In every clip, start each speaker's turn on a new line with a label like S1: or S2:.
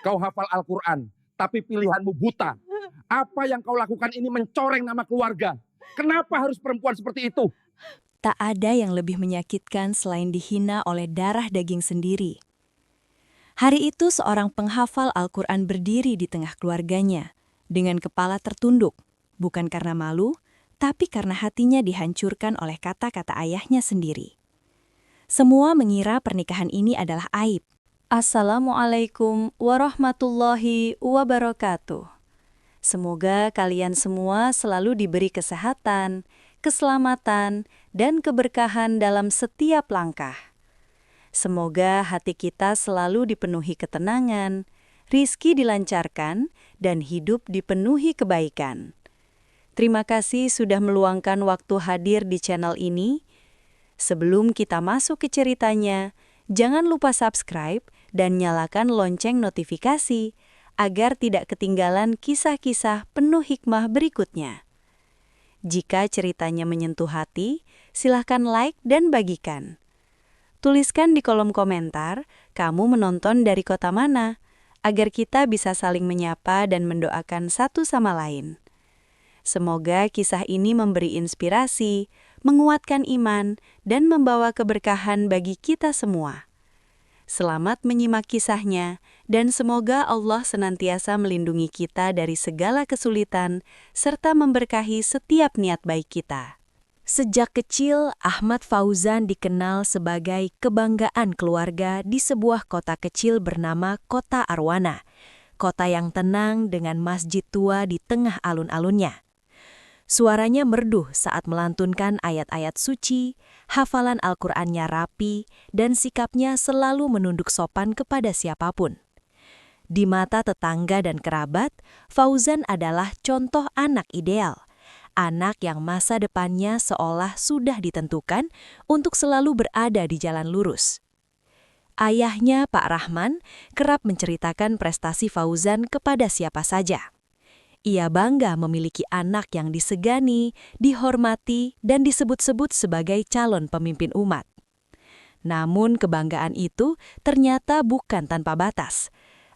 S1: Kau hafal Al-Quran, tapi pilihanmu buta. Apa yang kau lakukan ini mencoreng nama keluarga. Kenapa harus perempuan seperti itu?
S2: Tak ada yang lebih menyakitkan selain dihina oleh darah daging sendiri. Hari itu seorang penghafal Al-Quran berdiri di tengah keluarganya, dengan kepala tertunduk, bukan karena malu, tapi karena hatinya dihancurkan oleh kata-kata ayahnya sendiri. Semua mengira pernikahan ini adalah aib. Assalamualaikum warahmatullahi wabarakatuh. Semoga kalian semua selalu diberi kesehatan, keselamatan, dan keberkahan dalam setiap langkah. Semoga hati kita selalu dipenuhi ketenangan, rizki dilancarkan, dan hidup dipenuhi kebaikan. Terima kasih sudah meluangkan waktu hadir di channel ini. Sebelum kita masuk ke ceritanya, jangan lupa subscribe dan nyalakan lonceng notifikasi agar tidak ketinggalan kisah-kisah penuh hikmah berikutnya. Jika ceritanya menyentuh hati, silahkan like dan bagikan. Tuliskan di kolom komentar, kamu menonton dari kota mana, agar kita bisa saling menyapa dan mendoakan satu sama lain. Semoga kisah ini memberi inspirasi, menguatkan iman, dan membawa keberkahan bagi kita semua. Selamat menyimak kisahnya, dan semoga Allah senantiasa melindungi kita dari segala kesulitan, serta memberkahi setiap niat baik kita. Sejak kecil, Ahmad Fauzan dikenal sebagai kebanggaan keluarga di sebuah kota kecil bernama Kota Arwana, kota yang tenang dengan masjid tua di tengah alun-alunnya. Suaranya merdu saat melantunkan ayat-ayat suci, hafalan Al-Qur'annya rapi, dan sikapnya selalu menunduk sopan kepada siapapun. Di mata tetangga dan kerabat, Fauzan adalah contoh anak ideal. Anak yang masa depannya seolah sudah ditentukan untuk selalu berada di jalan lurus. Ayahnya, Pak Rahman, kerap menceritakan prestasi Fauzan kepada siapa saja. Ia bangga memiliki anak yang disegani, dihormati, dan disebut-sebut sebagai calon pemimpin umat. Namun kebanggaan itu ternyata bukan tanpa batas.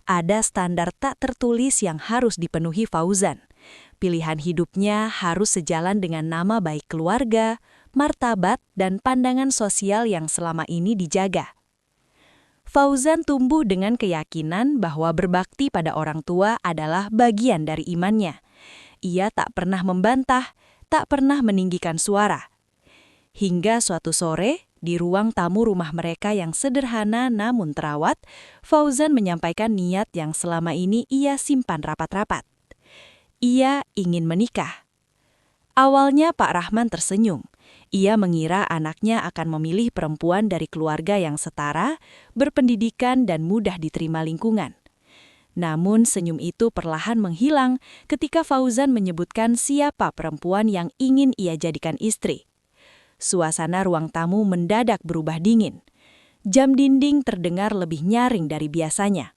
S2: Ada standar tak tertulis yang harus dipenuhi Fauzan. Pilihan hidupnya harus sejalan dengan nama baik keluarga, martabat, dan pandangan sosial yang selama ini dijaga. Fauzan tumbuh dengan keyakinan bahwa berbakti pada orang tua adalah bagian dari imannya. Ia tak pernah membantah, tak pernah meninggikan suara. Hingga suatu sore, di ruang tamu rumah mereka yang sederhana namun terawat, Fauzan menyampaikan niat yang selama ini ia simpan rapat-rapat. Ia ingin menikah. Awalnya Pak Rahman tersenyum. Ia mengira anaknya akan memilih perempuan dari keluarga yang setara, berpendidikan dan mudah diterima lingkungan. Namun senyum itu perlahan menghilang ketika Fauzan menyebutkan siapa perempuan yang ingin ia jadikan istri. Suasana ruang tamu mendadak berubah dingin. Jam dinding terdengar lebih nyaring dari biasanya.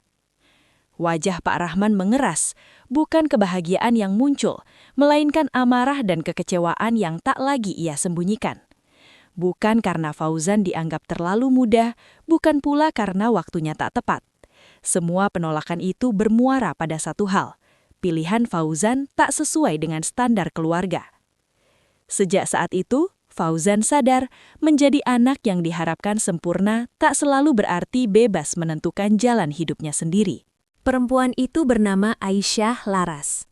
S2: Wajah Pak Rahman mengeras, bukan kebahagiaan yang muncul, melainkan amarah dan kekecewaan yang tak lagi ia sembunyikan. Bukan karena Fauzan dianggap terlalu muda, bukan pula karena waktunya tak tepat. Semua penolakan itu bermuara pada satu hal, pilihan Fauzan tak sesuai dengan standar keluarga. Sejak saat itu, Fauzan sadar menjadi anak yang diharapkan sempurna tak selalu berarti bebas menentukan jalan hidupnya sendiri. Perempuan itu bernama Aisyah Laras.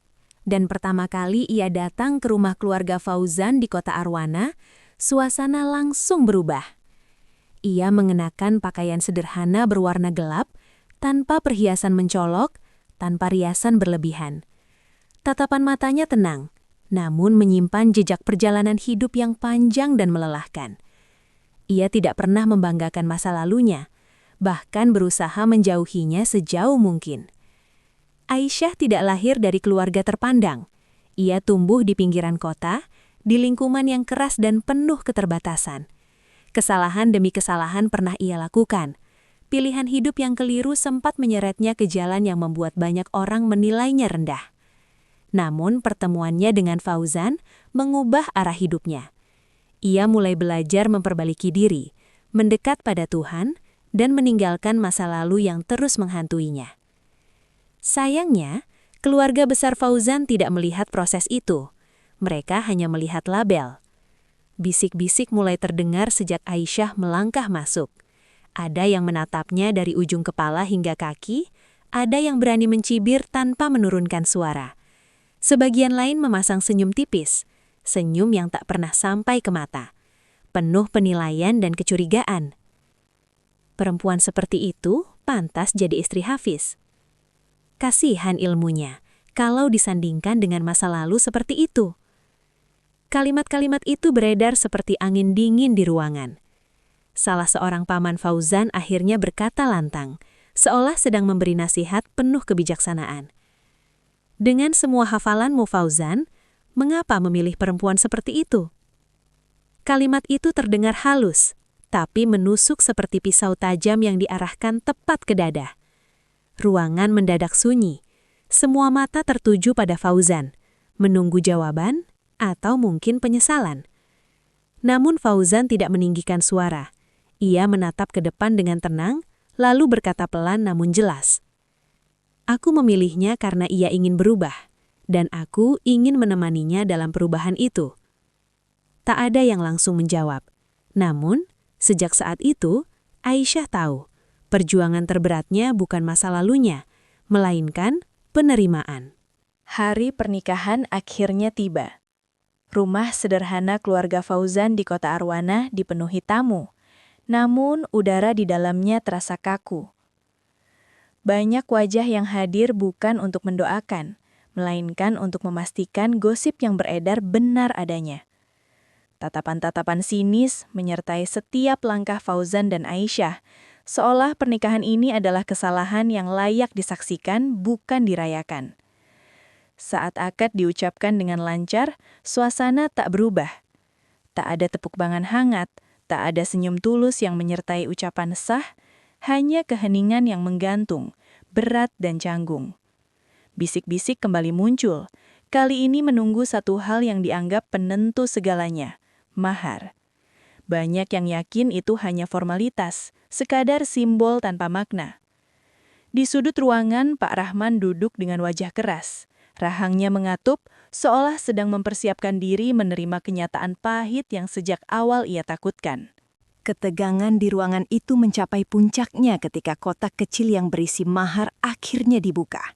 S2: Dan pertama kali ia datang ke rumah keluarga Fauzan di kota Arwana, suasana langsung berubah. Ia mengenakan pakaian sederhana berwarna gelap, tanpa perhiasan mencolok, tanpa riasan berlebihan. Tatapan matanya tenang, namun menyimpan jejak perjalanan hidup yang panjang dan melelahkan. Ia tidak pernah membanggakan masa lalunya, bahkan berusaha menjauhinya sejauh mungkin. Aisyah tidak lahir dari keluarga terpandang. Ia tumbuh di pinggiran kota, di lingkungan yang keras dan penuh keterbatasan. Kesalahan demi kesalahan pernah ia lakukan. Pilihan hidup yang keliru sempat menyeretnya ke jalan yang membuat banyak orang menilainya rendah. Namun pertemuannya dengan Fauzan mengubah arah hidupnya. Ia mulai belajar memperbaiki diri, mendekat pada Tuhan, dan meninggalkan masa lalu yang terus menghantuinya.
S3: Sayangnya, keluarga besar Fauzan tidak melihat proses itu. Mereka hanya melihat label. Bisik-bisik mulai terdengar sejak Aisyah melangkah masuk. Ada yang menatapnya dari ujung kepala hingga kaki, ada yang berani mencibir tanpa menurunkan suara. Sebagian lain memasang senyum tipis, senyum yang tak pernah sampai ke mata, penuh penilaian dan kecurigaan. Perempuan seperti itu pantas jadi istri Hafiz. Kasihan ilmunya, kalau disandingkan dengan masa lalu seperti itu. Kalimat-kalimat itu beredar seperti angin dingin di ruangan. Salah seorang paman Fauzan akhirnya berkata lantang, seolah sedang memberi nasihat penuh kebijaksanaan. Dengan semua hafalanmu Fauzan, mengapa memilih perempuan seperti itu? Kalimat itu terdengar halus, tapi menusuk seperti pisau tajam yang diarahkan tepat ke dada. Ruangan mendadak sunyi. Semua mata tertuju pada Fauzan, menunggu jawaban atau mungkin penyesalan. Namun Fauzan tidak meninggikan suara. Ia menatap ke depan dengan tenang, lalu berkata pelan namun jelas. Aku memilihnya karena ia ingin berubah, dan aku ingin menemaninya dalam perubahan itu. Tak ada yang langsung menjawab. Namun, sejak saat itu, Aisyah tahu, perjuangan terberatnya bukan masa lalunya, melainkan penerimaan.
S2: Hari pernikahan akhirnya tiba. Rumah sederhana keluarga Fauzan di kota Arwana dipenuhi tamu, namun udara di dalamnya terasa kaku. Banyak wajah yang hadir bukan untuk mendoakan, melainkan untuk memastikan gosip yang beredar benar adanya. Tatapan-tatapan sinis menyertai setiap langkah Fauzan dan Aisyah, seolah pernikahan ini adalah kesalahan yang layak disaksikan, bukan dirayakan. Saat akad diucapkan dengan lancar, suasana tak berubah. Tak ada tepuk tangan hangat, tak ada senyum tulus yang menyertai ucapan sah, hanya keheningan yang menggantung, berat dan canggung. Bisik-bisik kembali muncul, kali ini menunggu satu hal yang dianggap penentu segalanya, mahar. Banyak yang yakin itu hanya formalitas, sekadar simbol tanpa makna. Di sudut ruangan, Pak Rahman duduk dengan wajah keras. Rahangnya mengatup, seolah sedang mempersiapkan diri menerima kenyataan pahit yang sejak awal ia takutkan.
S4: Ketegangan di ruangan itu mencapai puncaknya ketika kotak kecil yang berisi mahar akhirnya dibuka.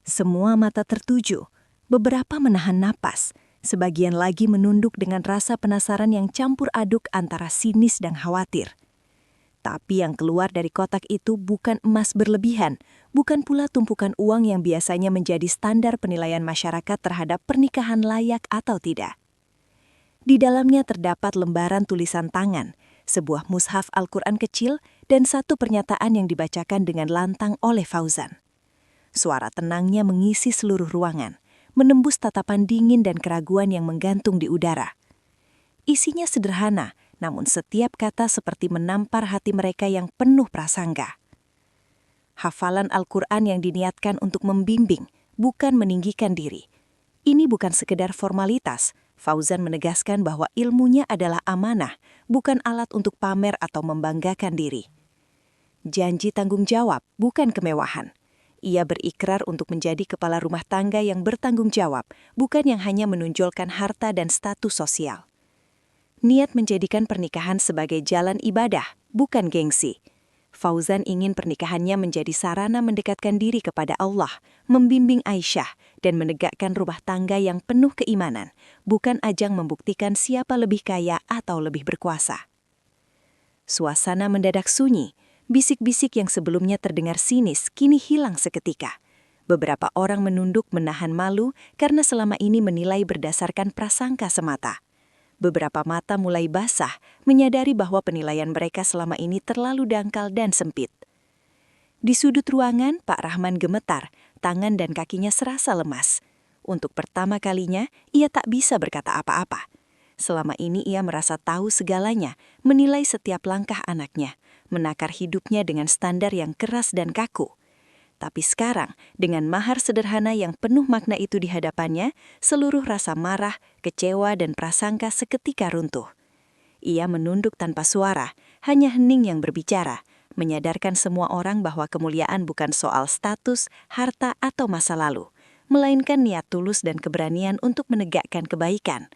S4: Semua mata tertuju, beberapa menahan napas, sebagian lagi menunduk dengan rasa penasaran yang campur aduk antara sinis dan khawatir. Tapi yang keluar dari kotak itu bukan emas berlebihan, bukan pula tumpukan uang yang biasanya menjadi standar penilaian masyarakat terhadap pernikahan layak atau tidak. Di dalamnya terdapat lembaran tulisan tangan, sebuah mushaf Al-Quran kecil, dan satu pernyataan yang dibacakan dengan lantang oleh Fauzan. Suara tenangnya mengisi seluruh ruangan, menembus tatapan dingin dan keraguan yang menggantung di udara. Isinya sederhana, namun setiap kata seperti menampar hati mereka yang penuh prasangka. Hafalan Al-Quran yang diniatkan untuk membimbing, bukan meninggikan diri. Ini bukan sekedar formalitas. Fauzan menegaskan bahwa ilmunya adalah amanah, bukan alat untuk pamer atau membanggakan diri. Janji tanggung jawab, bukan kemewahan. Ia berikrar untuk menjadi kepala rumah tangga yang bertanggung jawab, bukan yang hanya menonjolkan harta dan status sosial. Niat menjadikan pernikahan sebagai jalan ibadah, bukan gengsi. Fauzan ingin pernikahannya menjadi sarana mendekatkan diri kepada Allah, membimbing Aisyah, dan menegakkan rumah tangga yang penuh keimanan, bukan ajang membuktikan siapa lebih kaya atau lebih berkuasa. Suasana mendadak sunyi, bisik-bisik yang sebelumnya terdengar sinis kini hilang seketika. Beberapa orang menunduk menahan malu karena selama ini menilai berdasarkan prasangka semata. Beberapa mata mulai basah, menyadari bahwa penilaian mereka selama ini terlalu dangkal dan sempit. Di sudut ruangan, Pak Rahman gemetar, tangan dan kakinya serasa lemas. Untuk pertama kalinya, ia tak bisa berkata apa-apa. Selama ini ia merasa tahu segalanya, menilai setiap langkah anaknya, menakar hidupnya dengan standar yang keras dan kaku. Tapi sekarang, dengan mahar sederhana yang penuh makna itu di hadapannya, seluruh rasa marah, kecewa, dan prasangka seketika runtuh. Ia menunduk tanpa suara, hanya hening yang berbicara, menyadarkan semua orang bahwa kemuliaan bukan soal status, harta, atau masa lalu, melainkan niat tulus dan keberanian untuk menegakkan kebaikan.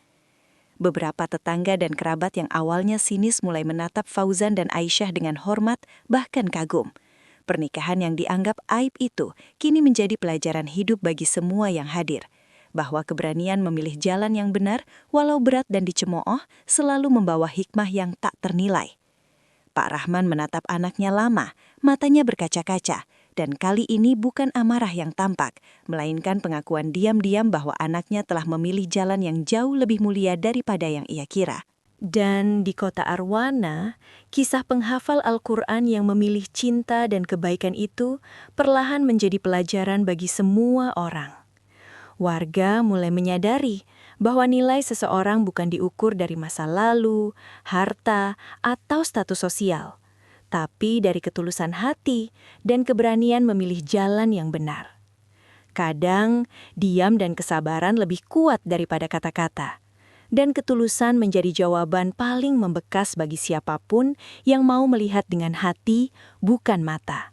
S4: Beberapa tetangga dan kerabat yang awalnya sinis mulai menatap Fauzan dan Aisyah dengan hormat, bahkan kagum. Pernikahan yang dianggap aib itu kini menjadi pelajaran hidup bagi semua yang hadir, bahwa keberanian memilih jalan yang benar, walau berat dan dicemooh, selalu membawa hikmah yang tak ternilai. Pak Rahman menatap anaknya lama, matanya berkaca-kaca, dan kali ini bukan amarah yang tampak, melainkan pengakuan diam-diam bahwa anaknya telah memilih jalan yang jauh lebih mulia daripada yang ia kira.
S2: Dan di kota Arwana, kisah penghafal Al-Quran yang memilih cinta dan kebaikan itu perlahan menjadi pelajaran bagi semua orang. Warga mulai menyadari bahwa nilai seseorang bukan diukur dari masa lalu, harta, atau status sosial, tapi dari ketulusan hati dan keberanian memilih jalan yang benar. Kadang, diam dan kesabaran lebih kuat daripada kata-kata, dan ketulusan menjadi jawaban paling membekas bagi siapapun yang mau melihat dengan hati, bukan mata.